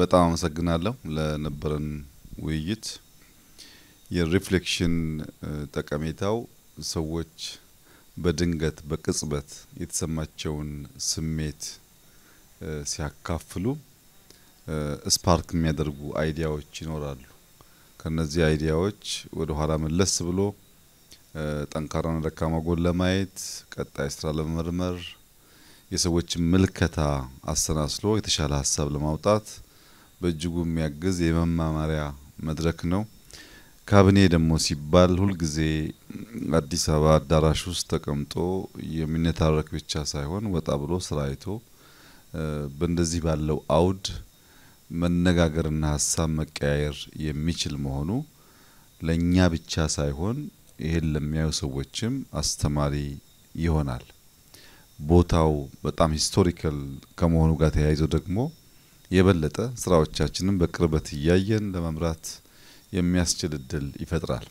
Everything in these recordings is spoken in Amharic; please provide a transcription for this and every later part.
በጣም አመሰግናለሁ ለነበረን ውይይት የሪፍሌክሽን ጠቀሜታው ሰዎች በድንገት በቅጽበት የተሰማቸውን ስሜት ሲያካፍሉ ስፓርክ የሚያደርጉ አይዲያዎች ይኖራሉ ከነዚህ አይዲያዎች ወደ ኋላ መለስ ብሎ ጠንካራና ደካማ ጎን ለማየት ቀጣይ ስራ ለመመርመር የሰዎች ምልከታ አሰናስሎ የተሻለ ሐሳብ ለማውጣት በእጅጉ የሚያግዝ የመማማሪያ መድረክ ነው ካቢኔ ደግሞ ሲባል ሁሉ ጊዜ አዲስ አበባ አዳራሽ ውስጥ ተቀምጦ የሚነታረክ ብቻ ሳይሆን ወጣ ብሎ ስራ አይቶ በእንደዚህ ባለው አውድ መነጋገርና ሐሳብ መቀያየር የሚችል መሆኑ ለኛ ብቻ ሳይሆን ይሄን ለሚያዩ ሰዎችም አስተማሪ ይሆናል ቦታው በጣም ሂስቶሪካል ከመሆኑ ጋር ተያይዞ ደግሞ የበለጠ ስራዎቻችንን በቅርበት ያያየን ለመምራት የሚያስችል እድል ይፈጥራል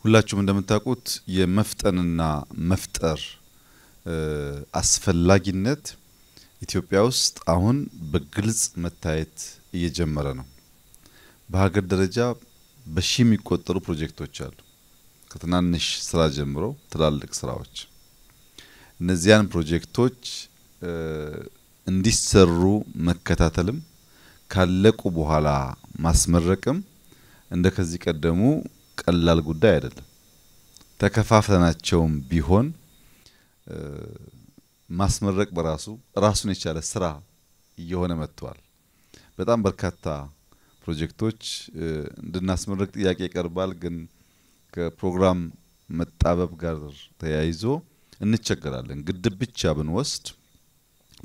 ሁላችሁም እንደምታውቁት የመፍጠንና መፍጠር አስፈላጊነት ኢትዮጵያ ውስጥ አሁን በግልጽ መታየት እየጀመረ ነው በሀገር ደረጃ በሺ የሚቆጠሩ ፕሮጀክቶች አሉ ከትናንሽ ስራ ጀምሮ ትላልቅ ስራዎች እነዚያን ፕሮጀክቶች እንዲሰሩ መከታተልም ካለቁ በኋላ ማስመረቅም እንደከዚህ ቀደሙ ቀላል ጉዳይ አይደለም ተከፋፍለናቸውም ቢሆን ማስመረቅ በራሱ ራሱን የቻለ ስራ እየሆነ መጥቷል በጣም በርካታ ፕሮጀክቶች እንድናስመረቅ ጥያቄ ይቀርባል ግን ከፕሮግራም መጣበብ ጋር ተያይዞ እንቸገራለን ግድብ ብቻ ብንወስድ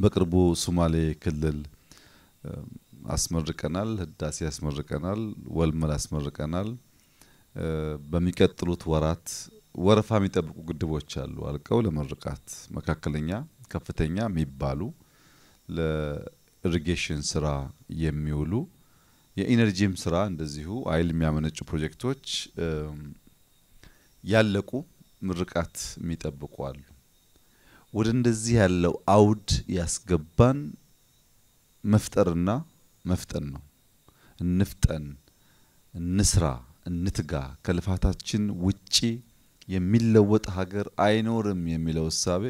በቅርቡ ሶማሌ ክልል አስመርቀናል ህዳሴ አስመርቀናል ወልመል አስመርቀናል በሚቀጥሉት ወራት ወረፋ የሚጠብቁ ግድቦች አሉ አልቀው ለመርቃት መካከለኛ ከፍተኛ የሚባሉ ለኢሪጌሽን ስራ የሚውሉ የኢነርጂም ስራ እንደዚሁ አይል የሚያመነጩ ፕሮጀክቶች ያለቁ ምርቃት የሚጠብቁ አሉ ወደ እንደዚህ ያለው አውድ ያስገባን መፍጠርና መፍጠን ነው እንፍጠን እንስራ እንትጋ ከልፋታችን ውጪ የሚለወጥ ሀገር አይኖርም የሚለው ሐሳቤ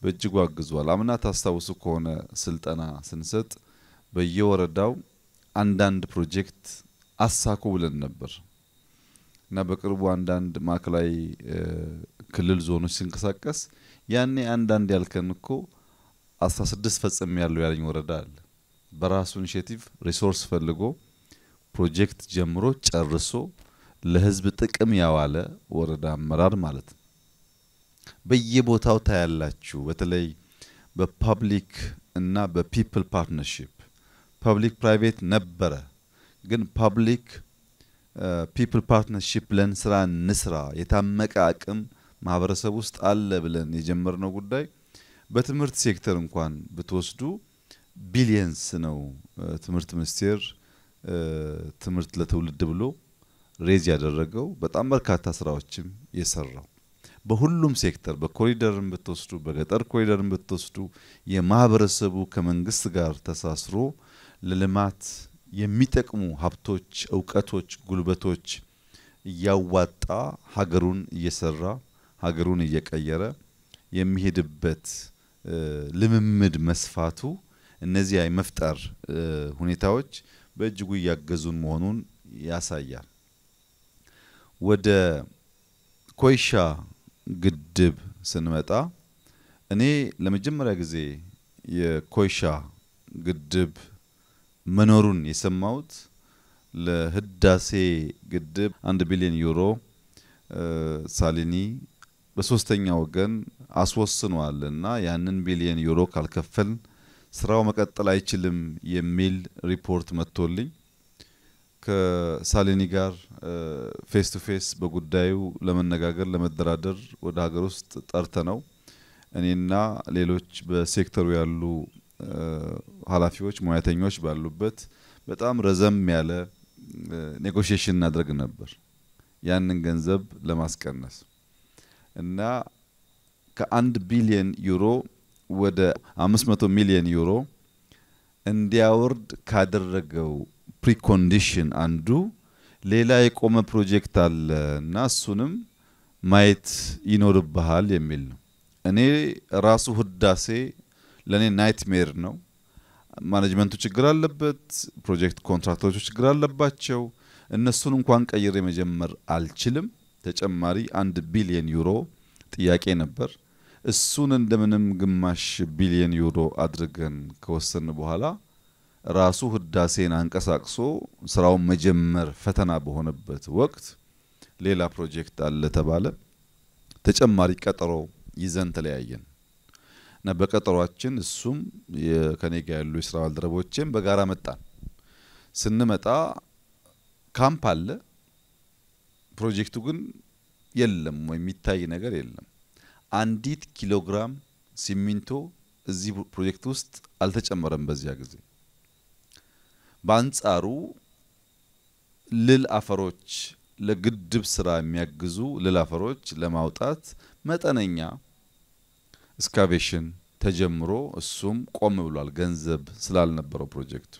በእጅጉ አግዟል አምና ታስታውሱ ከሆነ ስልጠና ስንሰጥ በየወረዳው አንዳንድ ፕሮጀክት አሳኩ ብለን ነበር እና በቅርቡ አንዳንድ ማክላይ ክልል ዞኖች ሲንቀሳቀስ ያኔ አንዳንድ ያልከንኮ 16 ፈጽም ያለው ያለኝ ወረዳ አለ በራሱ ኢኒሺዬቲቭ ሪሶርስ ፈልጎ ፕሮጀክት ጀምሮ ጨርሶ ለህዝብ ጥቅም ያዋለ ወረዳ አመራር ማለት ነው በየቦታው ታያላችሁ በተለይ በፐብሊክ እና በፒፕል ፓርትነርሺፕ ፐብሊክ ፕራይቬት ነበረ ግን ፐብሊክ ፒፕል ፓርትነርሺፕ ለን ስራ ንስራ የታመቀ አቅም ማህበረሰብ ውስጥ አለ ብለን የጀመርነው ጉዳይ በትምህርት ሴክተር እንኳን ብትወስዱ ቢሊየንስ ነው ትምህርት ሚኒስቴር ትምህርት ለትውልድ ብሎ ሬዝ ያደረገው በጣም በርካታ ስራዎችም የሰራው በሁሉም ሴክተር በኮሪደርም ብትወስዱ በገጠር ኮሪደርም ብትወስዱ የማህበረሰቡ ከመንግስት ጋር ተሳስሮ ለልማት የሚጠቅሙ ሀብቶች ዕውቀቶች ጉልበቶች ያዋጣ ሀገሩን እየሰራ ሀገሩን እየቀየረ የሚሄድበት ልምምድ መስፋቱ እነዚህ የመፍጠር ሁኔታዎች በእጅጉ ያገዙን መሆኑን ያሳያል ወደ ኮይሻ ግድብ ስንመጣ እኔ ለመጀመሪያ ጊዜ የኮይሻ ግድብ መኖሩን የሰማሁት ለህዳሴ ግድብ 1 ቢሊዮን ዩሮ ሳሊኒ በሶስተኛ ወገን አስወስኗልና ያንን ቢሊዮን ዩሮ ካልከፈልን ስራው መቀጠል አይችልም የሚል ሪፖርት መጥቶልኝ ከሳሊኒ ጋር ፌስ ቱ ፌስ በጉዳዩ ለመነጋገር ለመደራደር ወደ ሀገር ውስጥ ጠርተነው እኔና ሌሎች በሴክተሩ ያሉ ኃላፊዎች ሙያተኞች ባሉበት በጣም ረዘም ያለ ኔጎሺዬሽን እናደርግ ነበር ያንን ገንዘብ ለማስቀነስ እና ከ1 ቢሊዮን ዩሮ ወደ 500 ሚሊዮን ዩሮ እንዲያወርድ ካደረገው ፕሪኮንዲሽን አንዱ ሌላ የቆመ ፕሮጀክት አለና እሱንም ማየት ይኖርብሃል የሚል ነው። እኔ ራሱ ህዳሴ ለኔ ናይትሜር ነው። ማኔጅመንቱ ችግር አለበት፣ ፕሮጀክት ኮንትራክተሮቹ ችግር አለባቸው። እነሱን እንኳን ቀይሬ መጀመር አልችልም። ተጨማሪ 1 ቢሊዮን ዩሮ ጥያቄ ነበር። እሱን እንደምንም ግማሽ ቢሊዮን ዩሮ አድርገን ከወሰን በኋላ ራሱ ህዳሴን አንቀሳቅሶ ስራውን መጀመር ፈተና በሆነበት ወቅት ሌላ ፕሮጀክት አለ ተባለ። ተጨማሪ ቀጠሮ ይዘን ተለያየን እና በቀጠሯችን እሱም ከኔ ጋር ያሉ የስራ ባልደረቦቼም በጋራ መጣን። ስንመጣ ካምፕ አለ፣ ፕሮጀክቱ ግን የለም ወይ የሚታይ ነገር የለም። አንዲት ኪሎግራም ሲሚንቶ እዚህ ፕሮጀክት ውስጥ አልተጨመረም በዚያ ጊዜ። በአንጻሩ ልል አፈሮች ለግድብ ስራ የሚያግዙ ልል አፈሮች ለማውጣት መጠነኛ ኤክስካቬሽን ተጀምሮ እሱም ቆም ብሏል፣ ገንዘብ ስላልነበረው ፕሮጀክቱ።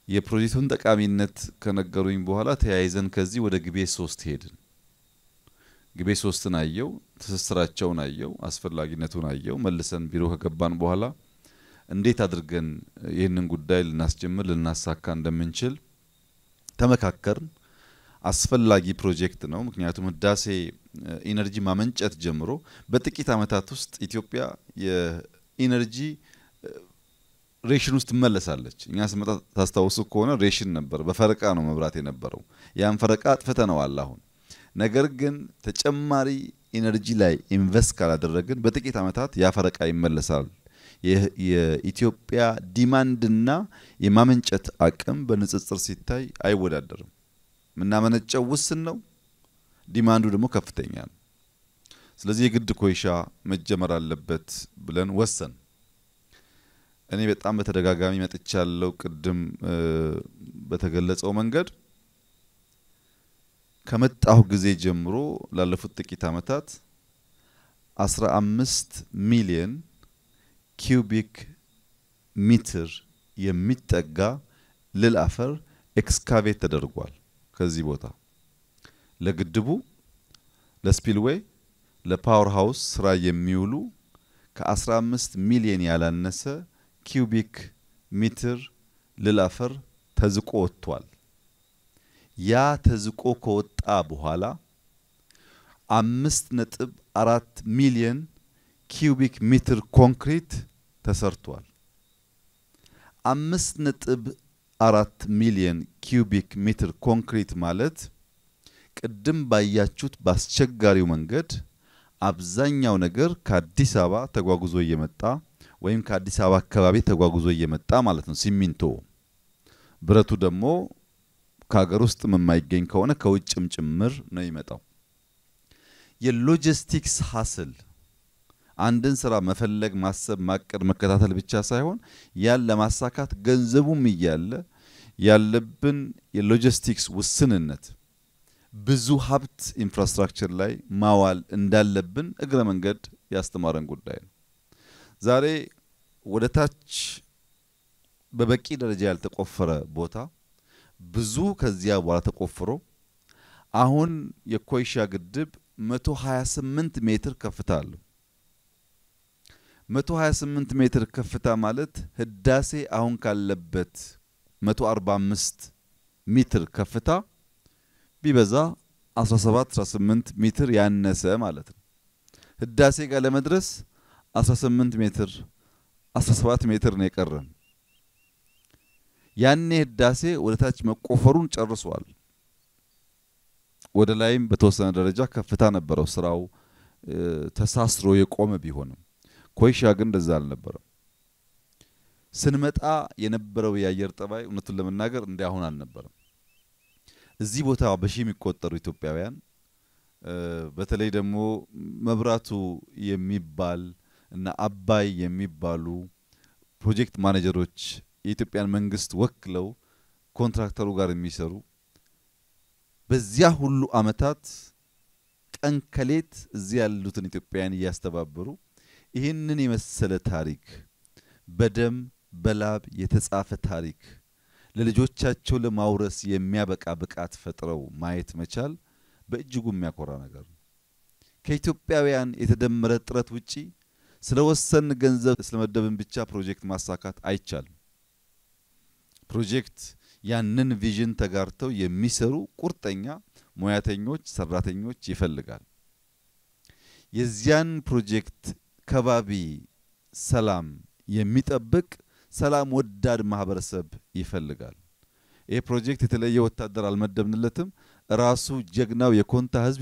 የፕሮጀክቱን ጠቃሚነት ከነገሩኝ በኋላ ተያይዘን ከዚህ ወደ ግቤ 3 ሄድን። ግቤ 3ን አየው፣ ተሰስራቸውን አየው፣ አስፈላጊነቱን አየው። መልሰን ቢሮ ከገባን በኋላ እንዴት አድርገን ይህንን ጉዳይ ልናስጀምር ልናሳካ እንደምንችል ተመካከርን። አስፈላጊ ፕሮጀክት ነው። ምክንያቱም ህዳሴ ኢነርጂ ማመንጨት ጀምሮ በጥቂት አመታት ውስጥ ኢትዮጵያ የኢነርጂ ሬሽን ውስጥ ትመለሳለች። እኛ ስመጣ ታስታውሱ ከሆነ ሬሽን ነበር፣ በፈረቃ ነው መብራት የነበረው። ያን ፈረቃ አጥፍተነዋል አሁን። ነገር ግን ተጨማሪ ኢነርጂ ላይ ኢንቨስት ካላደረግን በጥቂት አመታት ያ ፈረቃ ይመለሳል። የኢትዮጵያ ዲማንድና የማመንጨት አቅም በንጽጽር ሲታይ አይወዳደርም። ምናመነጨው ውስን ነው፣ ዲማንዱ ደግሞ ከፍተኛ ነው። ስለዚህ የግድ ኮይሻ መጀመር አለበት ብለን ወሰን። እኔ በጣም በተደጋጋሚ መጥቻለሁ። ቅድም በተገለጸው መንገድ ከመጣሁ ጊዜ ጀምሮ ላለፉት ጥቂት አመታት 15 ሚሊዮን ኪዩቢክ ሜትር የሚጠጋ ልል አፈር ኤክስካቬት ተደርጓል። ከዚህ ቦታ ለግድቡ፣ ለስፒልዌይ፣ ለፓወር ሃውስ ስራ የሚውሉ ከ15 ሚሊዮን ያላነሰ ኪዩቢክ ሜትር ልል አፈር ተዝቆ ወጥቷል። ያ ተዝቆ ከወጣ በኋላ 5.4 ሚሊዮን ኪዩቢክ ሜትር ኮንክሪት ተሰርቷል። 5.4 ሚሊዮን ኪዩቢክ ሜትር ኮንክሪት ማለት ቅድም ባያችሁት ባስቸጋሪው መንገድ አብዛኛው ነገር ከአዲስ አበባ ተጓጉዞ እየመጣ ወይም ከአዲስ አበባ አካባቢ ተጓጉዞ እየመጣ ማለት ነው። ሲሚንቶ ብረቱ ደግሞ ከሀገር ውስጥ የማይገኝ ከሆነ ከውጭም ጭምር ነው ይመጣው። የሎጂስቲክስ ሐስል አንድን ስራ መፈለግ፣ ማሰብ፣ ማቀድ፣ መከታተል ብቻ ሳይሆን ያን ለማሳካት ገንዘቡም እያለ ያለብን የሎጂስቲክስ ውስንነት ብዙ ሀብት ኢንፍራስትራክቸር ላይ ማዋል እንዳለብን እግረ መንገድ ያስተማረን ጉዳይ ነው። ዛሬ ወደ ታች በበቂ ደረጃ ያልተቆፈረ ቦታ ብዙ ከዚያ በኋላ ተቆፍሮ አሁን የኮይሻ ግድብ 128 ሜትር ከፍታ አለው። 128 ሜትር ከፍታ ማለት ህዳሴ አሁን ካለበት 145 ሜትር ከፍታ ቢበዛ 17-18 ሜትር ያነሰ ማለት ነው። ህዳሴ ጋር ለመድረስ 18 ሜትር 17 ሜትር ነው የቀረን። ያኔ ህዳሴ ወደ ታች መቆፈሩን ጨርሷል። ወደ ላይም በተወሰነ ደረጃ ከፍታ ነበረው ስራው ተሳስሮ የቆመ ቢሆንም ኮይሻ ግን እንደዛ አልነበረም። ስንመጣ የነበረው የአየር ጠባይ እውነቱን ለመናገር እንደ አሁን አልነበረም። እዚህ ቦታ በሺ የሚቆጠሩ ኢትዮጵያውያን በተለይ ደግሞ መብራቱ የሚባል እና አባይ የሚባሉ ፕሮጀክት ማኔጀሮች የኢትዮጵያን መንግስት ወክለው ኮንትራክተሩ ጋር የሚሰሩ በዚያ ሁሉ አመታት ቀን ከሌት እዚህ ያሉትን ኢትዮጵያውያን ያስተባበሩ ይህንን የመሰለ ታሪክ በደም በላብ የተጻፈ ታሪክ ለልጆቻቸው ለማውረስ የሚያበቃ ብቃት ፈጥረው ማየት መቻል በእጅጉ የሚያኮራ ነገር ነው። ከኢትዮጵያውያን የተደመረ ጥረት ውጪ ስለወሰን ገንዘብ ስለመደብን ብቻ ፕሮጀክት ማሳካት አይቻልም። ፕሮጀክት ያንን ቪዥን ተጋርተው የሚሰሩ ቁርጠኛ ሙያተኞች ሰራተኞች ይፈልጋል። የዚያን ፕሮጀክት ከባቢ ሰላም የሚጠብቅ ሰላም ወዳድ ማህበረሰብ ይፈልጋል። ይሄ ፕሮጀክት የተለየ ወታደር አልመደብንለትም። ራሱ ጀግናው የኮንታ ህዝብ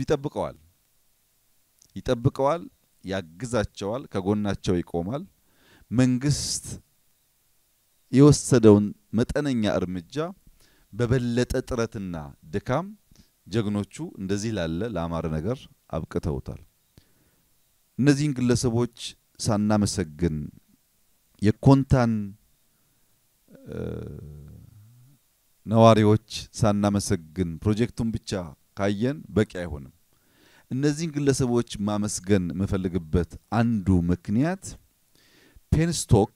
ይጠብቀዋል፣ ያግዛቸዋል፣ ከጎናቸው ይቆማል። መንግስት የወሰደውን መጠነኛ እርምጃ በበለጠ ጥረትና ድካም ጀግኖቹ እንደዚህ ለአማረ ነገር አብቅተውታል። እነዚህን ግለሰቦች ሳናመሰግን የኮንታን ነዋሪዎች ሳናመሰግን ፕሮጀክቱን ብቻ ካየን በቂ አይሆንም። እነዚህን ግለሰቦች ማመስገን መፈልግበት አንዱ ምክንያት ፔንስቶክ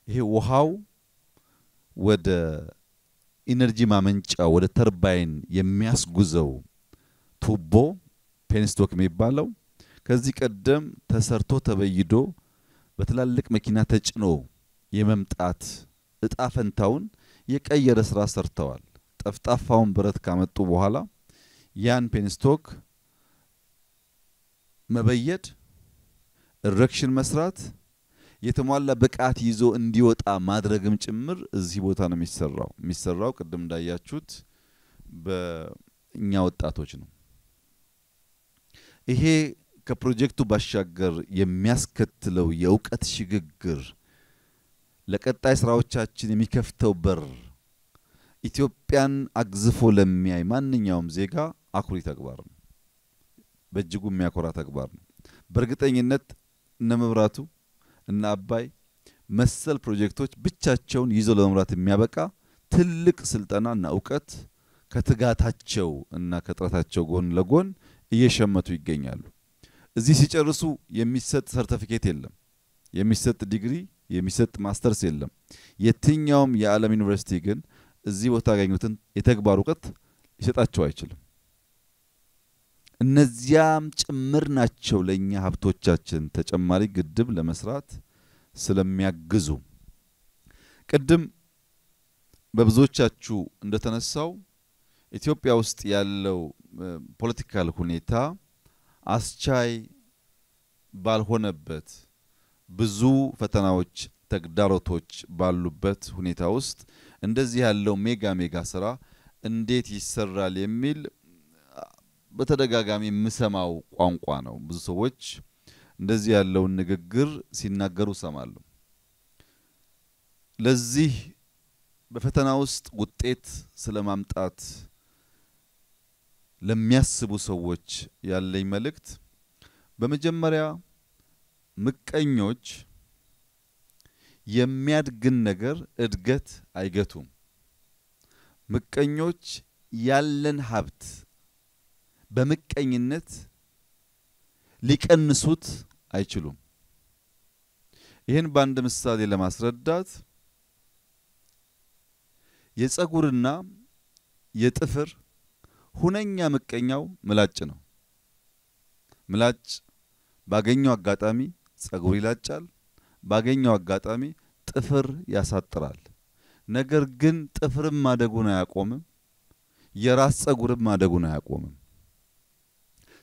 ይሄ ውሃው ወደ ኢነርጂ ማመንጫ ወደ ተርባይን የሚያስጉዘው ቱቦ ፔንስቶክ የሚባለው ከዚህ ቀደም ተሰርቶ ተበይዶ በትላልቅ መኪና ተጭኖ የመምጣት እጣ ፈንታውን የቀየረ ስራ ሰርተዋል። ጠፍጣፋውን ብረት ካመጡ በኋላ ያን ፔንስቶክ መበየድ ኢሬክሽን መስራት የተሟላ ብቃት ይዞ እንዲወጣ ማድረግም ጭምር እዚህ ቦታ ነው የሚሰራው ቅድም እንዳያችሁት በእኛ ወጣቶች ነው። ይሄ ከፕሮጀክቱ ባሻገር የሚያስከትለው የእውቀት ሽግግር ለቀጣይ ስራዎቻችን የሚከፍተው በር ኢትዮጵያን አግዝፎ ለሚያይ ማንኛውም ዜጋ አኩሪ ተግባር ነው። በእጅጉ የሚያኮራ ተግባር ነው። በእርግጠኝነት እነ መብራቱ እና አባይ መሰል ፕሮጀክቶች ብቻቸውን ይዘው ለመምራት የሚያበቃ ትልቅ ስልጠናና ዕውቀት ከትጋታቸው እና ከጥረታቸው ጎን ለጎን እየሸመቱ ይገኛሉ። እዚህ ሲጨርሱ የሚሰጥ ሰርቲፊኬት የለም፣ የሚሰጥ ዲግሪ፣ የሚሰጥ ማስተርስ የለም። የትኛውም የዓለም ዩኒቨርሲቲ ግን እዚህ ቦታ ያገኙትን የተግባር ዕውቀት ሊሰጣቸው አይችልም። እነዚያም ጭምር ናቸው ለኛ ሀብቶቻችን ተጨማሪ ግድብ ለመስራት ስለሚያግዙ። ቅድም በብዙዎቻችሁ እንደተነሳው ኢትዮጵያ ውስጥ ያለው ፖለቲካል ሁኔታ አስቻይ ባልሆነበት ብዙ ፈተናዎች ተግዳሮቶች ባሉበት ሁኔታ ውስጥ እንደዚህ ያለው ሜጋ ስራ እንዴት ይሰራል የሚል በተደጋጋሚ የምሰማው ቋንቋ ነው። ብዙ ሰዎች እንደዚህ ያለው ንግግር ሲናገሩ ሰማሉ። ለዚህ በፈተና ውስጥ ውጤት ስለማምጣት ለሚያስቡ ሰዎች ያለኝ መልእክት በመጀመሪያ ምቀኞች የሚያድግን ነገር እድገት አይገቱም። ምቀኞች ያለን ሀብት በምቀኝነት ሊቀንሱት አይችሉም። ይሄን በአንድ ምሳሌ ለማስረዳት የፀጉርና የጥፍር ሁነኛ ምቀኛው ምላጭ ነው። ምላጭ ባገኘው አጋጣሚ ፀጉር ይላጫል፣ ባገኘው አጋጣሚ ጥፍር ያሳጥራል። ነገር ግን ጥፍርም ማደጉን አያቆምም፣ የራስ ፀጉርም ማደጉን አያቆምም።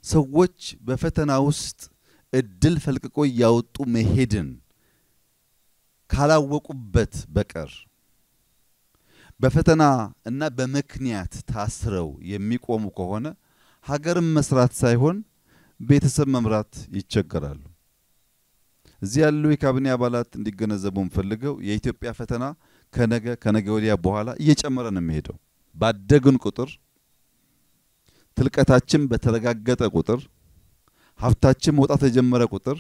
ሰዎች በፈተና ውስጥ እድል ፈልቅቆ ያወጡ መሄድን ካላወቁበት በቀር በፈተና እና በመክንያት ታስረው የሚቆሙ ከሆነ ሀገርን መስራት ሳይሆን ቤተሰብ መምራት ይቸገራሉ። እዚህ ያሉ የካቢኔ አባላት እንዲገነዘቡን ፈልገው የኢትዮጵያ ፈተና ከነገ ወዲያ በኋላ እየጨመረ ነው የሚሄደው። ባደግን ቁጥር ትልቀታችን በተረጋገጠ ቁጥር ሀብታችን መውጣት የጀመረ ቁጥር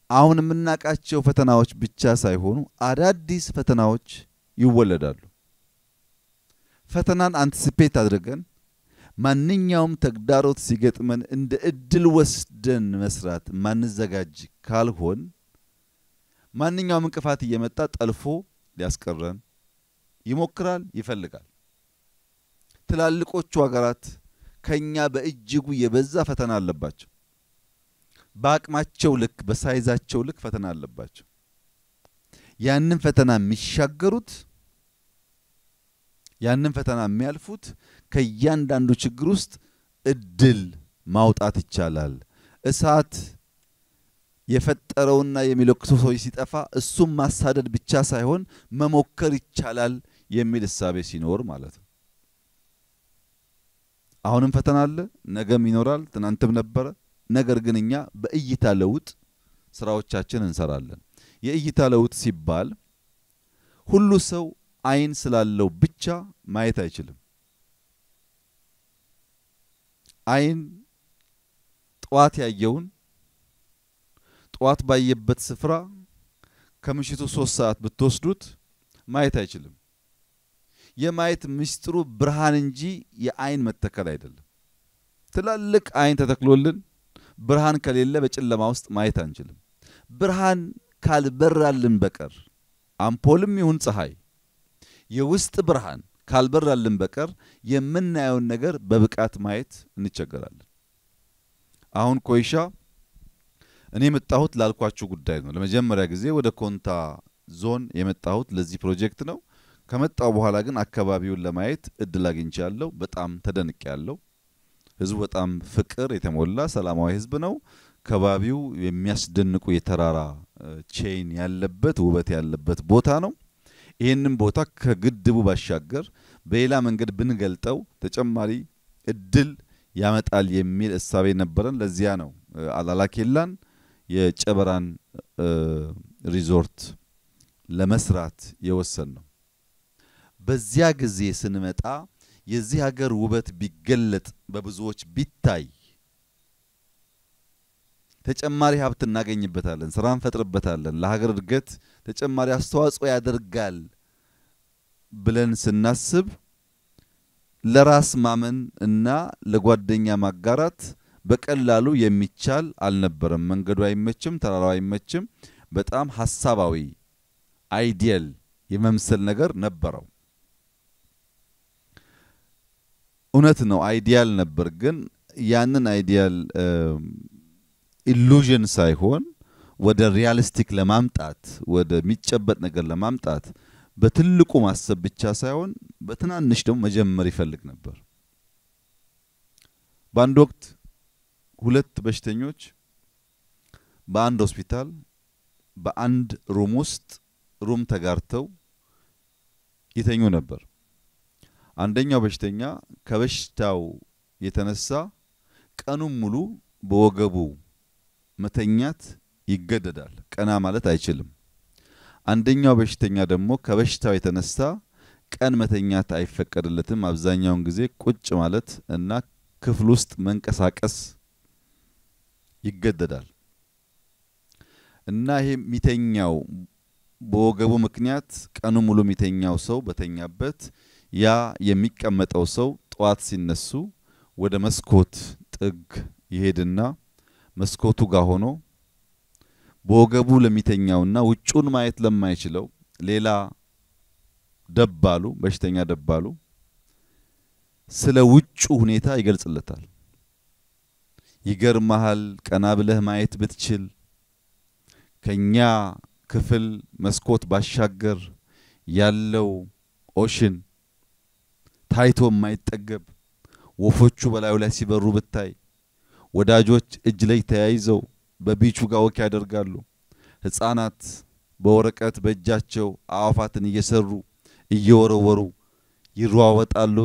አሁን የምናቃቸው ፈተናዎች ብቻ ሳይሆኑ አዳዲስ ፈተናዎች ይወለዳሉ። ፈተናን አንቲሲፔት አድርገን ማንኛውም ተግዳሮት ሲገጥመን እንደ እድል ወስደን መስራት ማንዘጋጅ ካልሆን ማንኛውም እንቅፋት እየመጣ ጠልፎ ሊያስቀረን ይሞክራል ይፈልጋል ትላልቆቹ ሀገራት ከኛ በእጅጉ የበዛ ፈተና አለባቸው በአቅማቸው ልክ በሳይዛቸው ልክ ፈተና አለባቸው ያንን ፈተና የሚሻገሩት ያንን ፈተና የሚያልፉት ከያንዳንዱ ችግር ውስጥ እድል ማውጣት ይቻላል እሳት የፈጠረውና የሚለክሰው ሰው ሲጠፋ እሱም ማሳደድ ብቻ ሳይሆን መሞከር ይቻላል የሚል ሐሳብ ሲኖር ማለት ነው አሁንም ፈተና አለ ነገም ይኖራል ትናንትም ነበር ነገር ግን እኛ በእይታ ለውጥ ስራዎቻችን እንሰራለን የእይታ ለውጥ ሲባል ሁሉ ሰው አይን ስላለው ብቻ ማየት አይችልም አይን ጧት ያየውን ጧት ባየበት ስፍራ ከምሽቱ 3 ሰዓት ብትወስዱት ማየት አይችልም የማየት ምስጢሩ ብርሃን እንጂ የአይን መተከል አይደለም ትላልቅ አይን ተተክሎልን ብርሃን ከሌለ በጨለማ ውስጥ ማየት አንችልም ብርሃን ካልበራልን በቀር አምፖልም ይሁን ፀሐይ የውስጥ ብርሃን ካልበራልን በቀር የምናየው ነገር በብቃት ማየት እንቸገራለን አሁን ኮይሻ እኔ መጣሁት ላልኳችሁ ጉዳይ ነው ለመጀመሪያ ጊዜ ወደ ኮንታ ዞን የመጣሁት ለዚህ ፕሮጀክት ነው ከመጣው በኋላ ግን አካባቢውን ለማየት እድል አግኝቻለሁ በጣም ተደንቄያለሁ ህዝቡ በጣም ፍቅር የተሞላ ሰላማዊ ህዝብ ነው ከባቢው የሚያስደንቁ የተራራ ቼን ያለበት ውበት ያለበት ቦታ ነው ይሄንን ቦታ ከግድቡ ባሻገር በሌላ መንገድ ብንገልጠው ተጨማሪ እድል ያመጣል የሚል ሐሳብ ነበረን ለዚያ ነው አላላኬላን የጨበራን ሪዞርት ለመስራት የወሰነው በዚያ ጊዜ ስንመጣ የዚህ ሀገር ውበት ቢገለጥ በብዙዎች ቢታይ ተጨማሪ ሀብት እናገኝበታለን ስራን ፈጥርበታለን ለሀገር እድገት ተጨማሪ አስተዋጽኦ ያደርጋል ብለን ስናስብ ለራስ ማመን እና ለጓደኛ ማጋራት በቀላሉ የሚቻል አልነበረም መንገዱ አይመችም ተራራው አይመችም በጣም ሐሳባዊ አይዲያል የመምሰል ነገር ነበረው እውነት ነው አይዲያል ነበር ግን ያንን አይዲያል ኢሉዥን ሳይሆን ወደ ሪያሊስቲክ ለማምጣት ወደ ሚጨበጥ ነገር ለማምጣት በትልቁ ማሰብ ብቻ ሳይሆን በትናንሽ ደግሞ መጀመር ይፈልግ ነበር በአንድ ወቅት ሁለት በሽተኞች በአንድ ሆስፒታል በአንድ ሩም ውስጥ ሩም ተጋርተው ይተኙ ነበር አንደኛው በሽተኛ ከበሽታው የተነሳ ቀኑን ሙሉ በወገቡ መተኛት ይገደዳል ቀና ማለት አይችልም አንደኛው በሽተኛ ደግሞ ከበሽታው የተነሳ ቀን መተኛት አይፈቀድለትም አብዛኛውን ጊዜ ቁጭ ማለት እና ክፍል ውስጥ መንቀሳቀስ ይገደዳል እና ይሄ ሚተኛው በወገቡ ምክንያት ቀኑ ሙሉ ሚተኛው ሰው በተኛበት ያ የሚቀመጠው ሰው ጧት ሲነሱ ወደ መስኮት ጥግ ይሄድና መስኮቱ ጋር ሆኖ በወገቡ ለሚተኛውና ውጩን ማየት ለማይችለው ሌላ ደባሉ በሽተኛ ደባሉ ስለ ውጩ ሁኔታ ይገልጽለታል ይገርማል ቀና ብለህ ማየት ብትችል ከኛ ክፍል መስኮት ባሻገር ያለው ኦሽን ታይቶ የማይጠገብ ወፎቹ በላዩ ላይ ሲበሩ ብታይ ወዳጆች እጅ ላይ ተያይዘው በቢቹ ጋር ወክ ያደርጋሉ ህፃናት በወረቀት በእጃቸው አዋፋትን እየሰሩ እየወረወሩ ይሯወጣሉ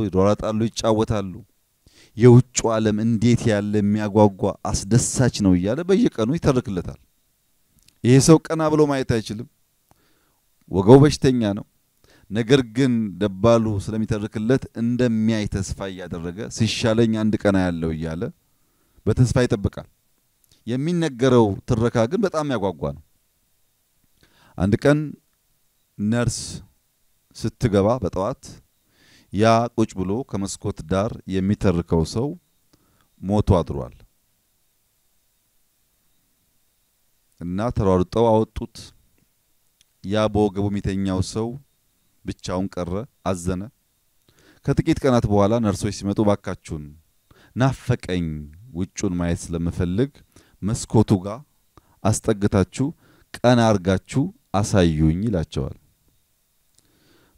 ይጫወታሉ የውጭ ዓለም እንዴት ያለ የሚያጓጓ አስደሳች ነው ይያለ በየቀኑ ይተርክለታል ይሄ ሰው ቀና ብሎ ማየት አይችልም ወገው በሽተኛ ነው ነገር ግን ደባሉ ስለሚተርክለት እንደሚያይ ተስፋ ያደረገ ሲሻለኝ አንድ ቀና ያለው ይያለ በተስፋ ይጠብቃል የሚነገረው ትረካ ግን በጣም ያጓጓ ነው አንድ ቀን ነርስ ስትገባ በጠዋት ያ ቁጭ ብሎ ከመስኮት ዳር የሚተርከው ሰው ሞቶ አድሯል እና ተሯሩጠው አወጡት ያ በወገቡ የሚተኛው ሰው ብቻውን ቀረ፣ አዘነ። ከጥቂት ቀናት በኋላ ነርሶች ሲመጡ ባካችሁን ናፈቀኝ ውጩን ማየት ስለምፈልግ መስኮቱ ጋር አስጠግታችሁ ቀና አርጋችሁ አሳዩኝ ይላቸዋል።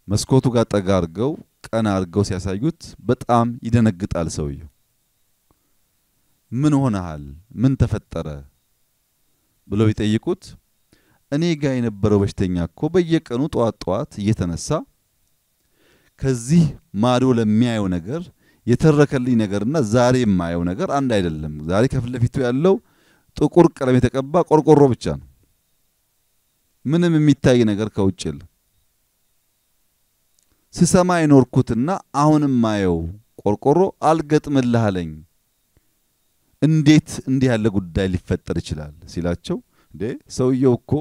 መስኮቱ ጋር ጠጋ አርገው ቀና አርገው ሲያሳዩት በጣም ይደነግጣል ሰውየው። ምን ሆነሃል? ምን ተፈጠረ? ብለው ይጠይቁት። እኔ ጋር የነበረው በሽተኛ እኮ በየቀኑ ጧት እየተነሳ ከዚህ ማዶ ለሚያየው ነገር የተረከልኝ ነገርና ዛሬ የማየው ነገር አንድ አይደለም። ዛሬ ከፊት ለፊቱ ያለው ጥቁር ቀለም የተቀባ ቆርቆሮ ብቻ ነው። ምንም የሚታይ ነገር ከውጭ የለም። ስሰማ የኖርኩትና አሁንም ማየው ቆርቆሮ አልገጥምልህ አለኝ። እንዴት እንዲህ ያለ ጉዳይ ሊፈጠር ይችላል ሲላቸው እንዴ ሰውየው እኮ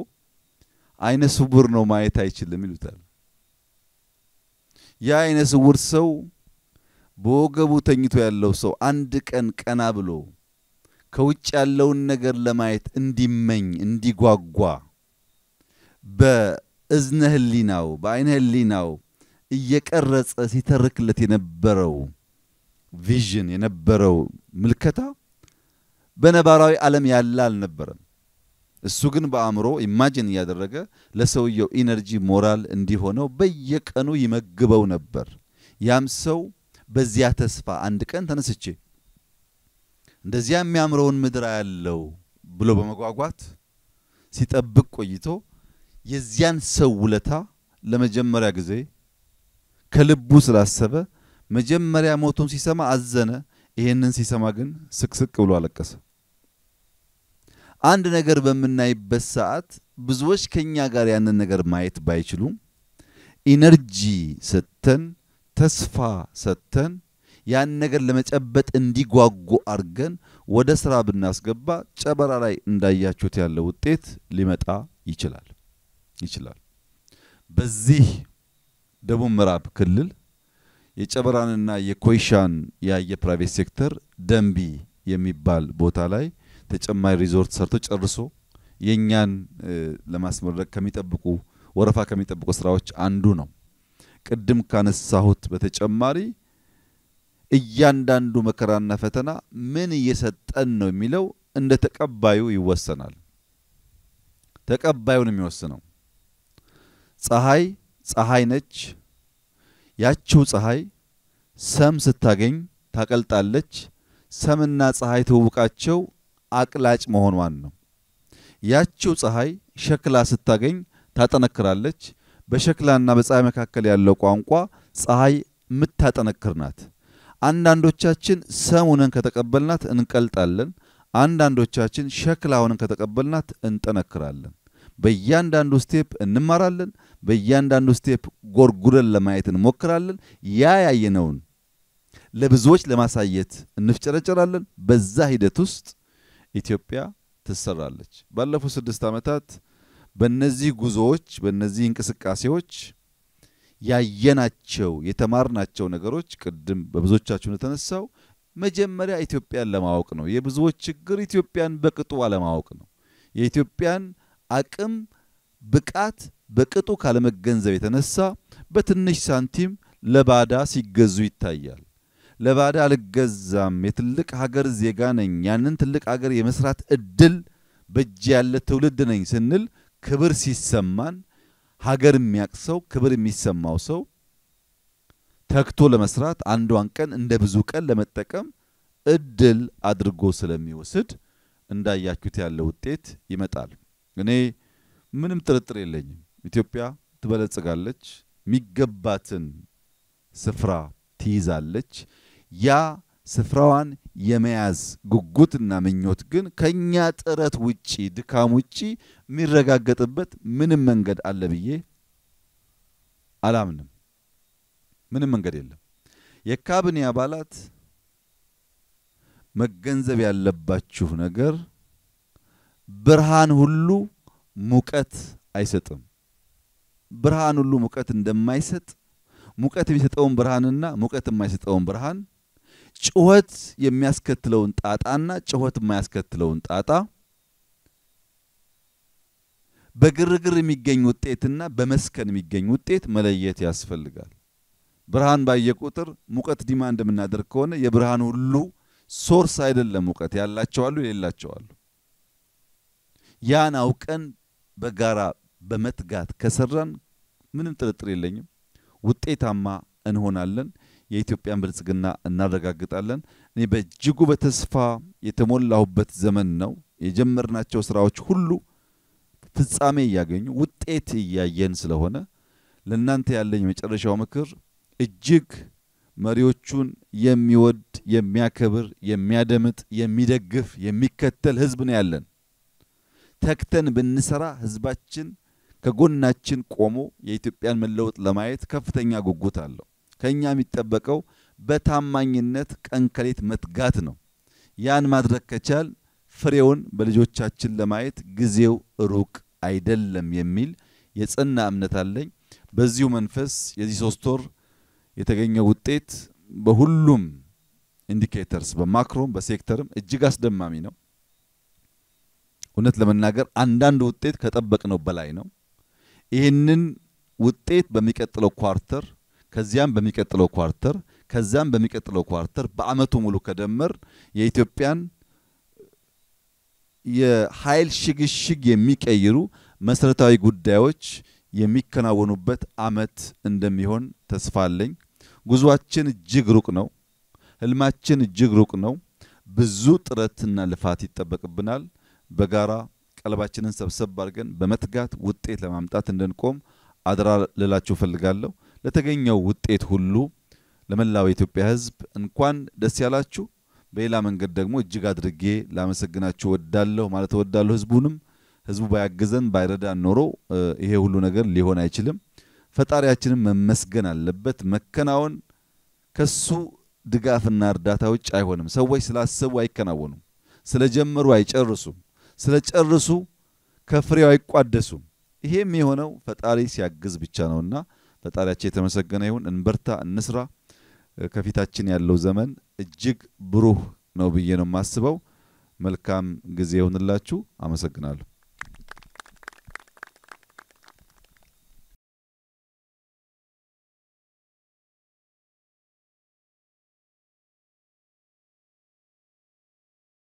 አይነ ስውር ነው ማየት አይችልም ይሉታል። ያ አይነ ስውር ሰው በወገቡ ተኝቶ ያለው ሰው አንድ ቀን ቀና ብሎ ከውጭ ያለውን ነገር ለማየት እንዲመኝ እንዲጓጓ በእዝነ ህሊናው በአይነ ህሊናው እየቀረጸ ሲተርክለት የነበረው ቪዥን የነበረው ምልከታ በነባራዊ ዓለም ያለ አልነበረም። እሱ ግን በአእምሮ ኢማጂን ያደረገ ለሰውየው ኢነርጂ ሞራል እንዲሆነው በየቀኑ ይመግበው ነበር። ያም ሰው በዚያ ተስፋ አንድ ቀን ተነስቼ እንደዚያ የሚያምረውን ምድር ያለው ብሎ በመጓጓት ሲጠብቅ ቆይቶ የዚያን ሰው ውለታ ለመጀመሪያ ጊዜ ከልቡ ስላሰበ መጀመሪያ ሞቱን ሲሰማ አዘነ። ይሄንን ሲሰማ ግን ስቅስቅ ብሎ አለቀሰ። አንድ ነገር በመናይበት ሰዓት ብዙዎች ከኛ ጋር ያንን ነገር ማየት ባይችሉም ኢነርጂ ሰተን ተስፋ ሰተን ያን ነገር ለመጨበጥ እንዲጓጉ አርገን ወደ ስራ ብናስገባ ጨበራ ላይ እንዳያችሁት ያለው ውጤት ሊመጣ ይችላል። በዚህ ደቡብ ምዕራብ ክልል የጨበራንና የኮይሻን የፕራይቬት ሴክተር ደንቢ የሚባል ቦታ ላይ ተጨማሪ ሪዞርት ሰርቶ ጨርሶ የኛን ለማስመረቅ ከሚጠብቁ ወረፋ ከሚጠብቁ ስራዎች አንዱ ነው። ቅድም ካነሳሁት በተጨማሪ እያንዳንዱ መከራና ፈተና ምን እየሰጠን ነው የሚለው እንደ ተቀባዩ ይወሰናል። ተቀባዩን የሚወስነው ፀሐይ ነች። ያቺው ፀሐይ ሰም ስታገኝ ታቀልጣለች። ሰምና ፀሐይ ተውቃቸው አቅላጭ መሆኗን ነው። ያቺው ፀሐይ ሸክላ ስታገኝ ታጠነክራለች። በሸክላና በፀሐይ መካከል ያለው ቋንቋ ፀሐይ ምታጠነክርናት። አንዳንዶቻችን ሰሙንን ከተቀበልናት እንቀልጣለን። አንዳንዶቻችን ሸክላውን ከተቀበልናት እንጠነክራለን። በእያንዳንዱ ስቴፕ እንማራለን። በእያንዳንዱ ስቴፕ ጎርጉረን ለማየት እንሞክራለን። ያያየነውን ለብዙዎች ለማሳየት እንፍጨረጨራለን። በዛ ሂደት ውስጥ ኢትዮጵያ ትሰራለች። ባለፉት 6 ዓመታት በእነዚህ ጉዞዎች በእነዚህ እንቅስቃሴዎች ያየናቸው የተማርናቸው ነገሮች ቅድም በብዙዎቻችሁ ተነሳው መጀመሪያ ኢትዮጵያን ለማወቅ ነው። የብዙዎች ችግር ኢትዮጵያን በቅጡ አለማወቅ ነው። የኢትዮጵያን አቅም ብቃት በቅጡ ካለመገንዘብ የተነሳ በትንሽ ሳንቲም ለባዳ ሲገዙ ይታያል። ለባዳ አልገዛም፣ የትልቅ ሀገር ዜጋ ነኝ፣ ያንን ትልቅ ሀገር የመስራት እድል በእጅ ያለ ትውልድ ነኝ ስንል ክብር ሲሰማን ሀገር የሚያቅሰው ክብር የሚሰማው ሰው ተክቶ ለመስራት አንዷን ቀን እንደ ብዙ ቀን ለመጠቀም እድል አድርጎ ስለሚወስድ እንዳያችሁት ያለ ውጤት ይመጣል። እኔ ምንም ጥርጥር የለኝም ኢትዮጵያ ትበለጽጋለች፣ ሚገባትን ስፍራ ትይዛለች። ያ ስፍራዋን የመያዝ ጉጉትና ምኞት ግን ከኛ ጥረት ውጪ ድካም ውጪ የሚረጋገጥበት ምንም መንገድ አለ ብዬ አላምንም። ምንም መንገድ የለም። የካቢኔ አባላት መገንዘብ ያለባችሁ ነገር ብርሃን ሁሉ ሙቀት አይሰጥም። ብርሃን ሁሉ ሙቀት እንደማይሰጥ ሙቀት የሚሰጠውን ብርሃንና ሙቀት የማይሰጠውን ብርሃን ጩኸት የሚያስከትለውን ጣጣና ጩኸት የማያስከትለውን ጣጣ በግርግር የሚገኝ ውጤትና በመስከን የሚገኝ ውጤት መለየት ያስፈልጋል። ብርሃን ባየ ቁጥር ሙቀት ዲማንድ የምናደርግ ከሆነ የብርሃን ሁሉ ሶርስ አይደለም ሙቀት ያላቸው አሉ የሌላቸው አሉ። ያን አውቀን በጋራ በመትጋት ከሰራን ምንም ጥርጥር የለኝም ውጤታማ እንሆናለን። የኢትዮጵያን ብልጽግና እናረጋግጣለን። እኔ በእጅጉ በተስፋ የተሞላሁበት ዘመን ነው። የጀመርናቸው ስራዎች ሁሉ ፍጻሜ ያገኙ ውጤት ያያየን ስለሆነ ለእናንተ ያለኝ መጨረሻው ምክር እጅግ መሪዎቹን የሚወድ የሚያከብር የሚያደምጥ የሚደግፍ የሚከተል ህዝብ ነው ያለን። ተክተን ብንሰራ ህዝባችን ከጎናችን ቆሞ የኢትዮጵያን መለወጥ ለማየት ከፍተኛ ጉጉት አለው። ከኛ የሚጠበቀው በታማኝነት ቀንከሌት መትጋት ነው። ያን ማድረግ ከቻል ፍሬውን በልጆቻችን ለማየት ጊዜው ሩቅ አይደለም የሚል የጸና እምነት አለኝ። በዚሁ መንፈስ የዚህ 3 ወር የተገኘው ውጤት በሁሉም ኢንዲኬተርስ በማክሮም በሴክተርም እጅግ አስደማሚ ነው። እውነት ለመናገር አንዳንድ ውጤት ከጠበቅነው በላይ ነው። ይሄንን ውጤት በሚቀጥለው ኳርተር ከዚያም በሚቀጥለው ኳርተር ከዛም በሚቀጥለው ኳርተር በአመቱ ሙሉ ከደመር የኢትዮጵያን የኃይል ሽግሽግ የሚቀይሩ መሰረታዊ ጉዳዮች የሚከናወኑበት አመት እንደሚሆን ተስፋ አለኝ። ጉዟችን እጅግ ሩቅ ነው። ህልማችን እጅግ ሩቅ ነው። ብዙ ጥረትና ልፋት ይጠበቅብናል። በጋራ ቀልባችንን ሰብሰብ አድርገን በመትጋት ውጤት ለማምጣት እንድንቆም አደራ ልላችሁ ፈልጋለሁ። ለተገኘው ውጤት ሁሉ ለመላው የኢትዮጵያ ህዝብ እንኳን ደስ ያላችሁ። በሌላ መንገድ ደግሞ እጅግ አድርጌ ላመሰግናችሁ ወዳለሁ ማለት ወዳለሁ። ህዝቡ ባያግዘን ባይረዳን ኖሮ ይሄ ሁሉ ነገር ሊሆን አይችልም። ፈጣሪያችንን መመስገን አለበት። መከናወን ከሱ ድጋፍና እርዳታ ውጭ አይሆንም። ሰዎች ስላሰቡ አይከናወኑም። ስለጀመሩ አይጨርሱም። ስለጨርሱ ከፍሬው አይቋደሱም። ይሄም የሆነው ፈጣሪ ሲያግዝ ብቻ ነውና ፈጣሪያችን የተመሰገነ ይሁን። እንበርታ፣ እንስራ። ከፊታችን ያለው ዘመን እጅግ ብሩህ ነው ብዬ ነው የማስበው። መልካም ጊዜ ይሁንላችሁ። አመሰግናለሁ።